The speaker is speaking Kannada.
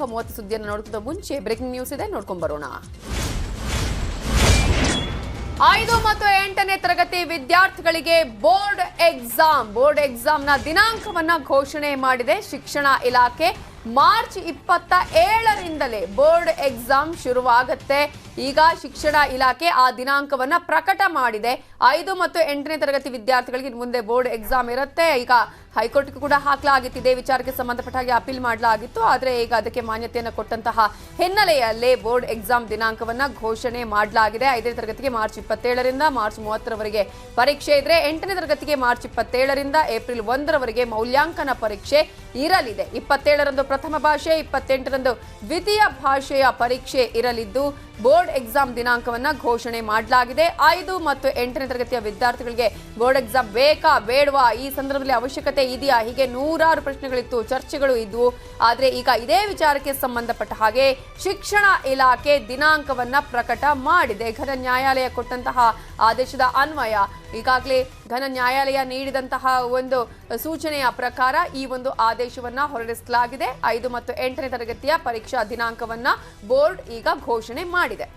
ಪ್ರಮುಖ 30 ಸುದ್ದಿಯನ್ನು ನೋಡುವುದಕ್ಕೆ ಮುಂಚೆ ಬ್ರೇಕಿಂಗ್ ನ್ಯೂಸ್ ಇದೆ, ನೋಡ್ಕೊಂಡು ಬರೋಣ. 5 ಮತ್ತು 8ನೇ ತರಗತಿ ವಿದ್ಯಾರ್ಥಿಗಳಿಗೆ ಬೋರ್ಡ್ ಎಕ್ಸಾಮ್ನ ದಿನಾಂಕವನ್ನ ಘೋಷಣೆ ಮಾಡಿದೆ ಶಿಕ್ಷಣ ಇಲಾಖೆ. ಮಾರ್ಚ್ 27ರಿಂದಲೇ ಬೋರ್ಡ್ ಎಕ್ಸಾಮ್ ಶುರುವಾಗುತ್ತೆ. ಈಗ ಶಿಕ್ಷಣ ಇಲಾಖೆ ಆ ದಿನಾಂಕವನ್ನ ಪ್ರಕಟ ಮಾಡಿದೆ. 5 ಮತ್ತು 8ನೇ ತರಗತಿ ವಿದ್ಯಾರ್ಥಿಗಳಿಗೆ ಮುಂದೆ ಬೋರ್ಡ್ ಎಕ್ಸಾಮ್ ಇರುತ್ತೆ. ಈಗ ಹೈಕೋರ್ಟ್ಗೆ ಕೂಡ ಹಾಕಲಾಗಿತ್ತು, ಇದೇ ವಿಚಾರಕ್ಕೆ ಸಂಬಂಧಪಟ್ಟ ಹಾಗೆ ಅಪೀಲ್ ಮಾಡಲಾಗಿತ್ತು. ಆದರೆ ಈಗ ಅದಕ್ಕೆ ಮಾನ್ಯತೆಯನ್ನು ಕೊಟ್ಟಂತಹ ಹಿನ್ನೆಲೆಯಲ್ಲೇ ಬೋರ್ಡ್ ಎಕ್ಸಾಮ್ ದಿನಾಂಕವನ್ನ ಘೋಷಣೆ ಮಾಡಲಾಗಿದೆ. 5ನೇ ತರಗತಿಗೆ ಮಾರ್ಚ್ 27ರಿಂದ ಮಾರ್ಚ್ 30ರವರೆಗೆ ಪರೀಕ್ಷೆ ಇದ್ರೆ, 8ನೇ ತರಗತಿಗೆ ಮಾರ್ಚ್ 27ರಿಂದ ಏಪ್ರಿಲ್ 1ರವರೆಗೆ ಮೌಲ್ಯಾಂಕನ ಪರೀಕ್ಷೆ ಇರಲಿದೆ. 27ರಂದು ಪ್ರಥಮ ಭಾಷೆ, 28ರಂದು ದ್ವಿತೀಯ ಭಾಷೆಯ ಪರೀಕ್ಷೆ ಇರಲಿದ್ದು ಬೋರ್ಡ್ ಎಕ್ಸಾಮ್ ದಿನಾಂಕವನ್ನ ಘೋಷಣೆ ಮಾಡಲಾಗಿದೆ. 5 ಮತ್ತು 8ನೇ ತರಗತಿಯ ವಿದ್ಯಾರ್ಥಿಗಳಿಗೆ ಬೋರ್ಡ್ ಎಕ್ಸಾಮ್ ಬೇಕಾ ಬೇಡವಾ, ಈ ಸಂದರ್ಭದಲ್ಲಿ ಅವಶ್ಯಕತೆ ಇದೆಯಾ, ಹೀಗೆ ನೂರಾರು ಪ್ರಶ್ನೆಗಳಿತ್ತು, ಚರ್ಚೆಗಳು ಇದ್ವು. ಆದರೆ ಈಗ ಇದೇ ವಿಚಾರಕ್ಕೆ ಸಂಬಂಧಪಟ್ಟ ಹಾಗೆ ಶಿಕ್ಷಣ ಇಲಾಖೆ ದಿನಾಂಕವನ್ನ ಪ್ರಕಟ ಮಾಡಿದೆ. ಘನ ನ್ಯಾಯಾಲಯ ಕೊಟ್ಟಂತಹ ಆದೇಶದ ಅನ್ವಯ ಈಗಾಗಲೇ ಘನ ನ್ಯಾಯಾಲಯ ನೀಡಿದಂತಹ ಒಂದು ಸೂಚನೆಯ ಪ್ರಕಾರ ಈ ಒಂದು ಆದೇಶವನ್ನ ಹೊರಡಿಸಲಾಗಿದೆ. 5 ಮತ್ತು 8ನೇ ತರಗತಿಯ ಪರೀಕ್ಷಾ ದಿನಾಂಕವನ್ನ ಬೋರ್ಡ್ ಈಗ ಘೋಷಣೆ ಮಾಡಿದೆ.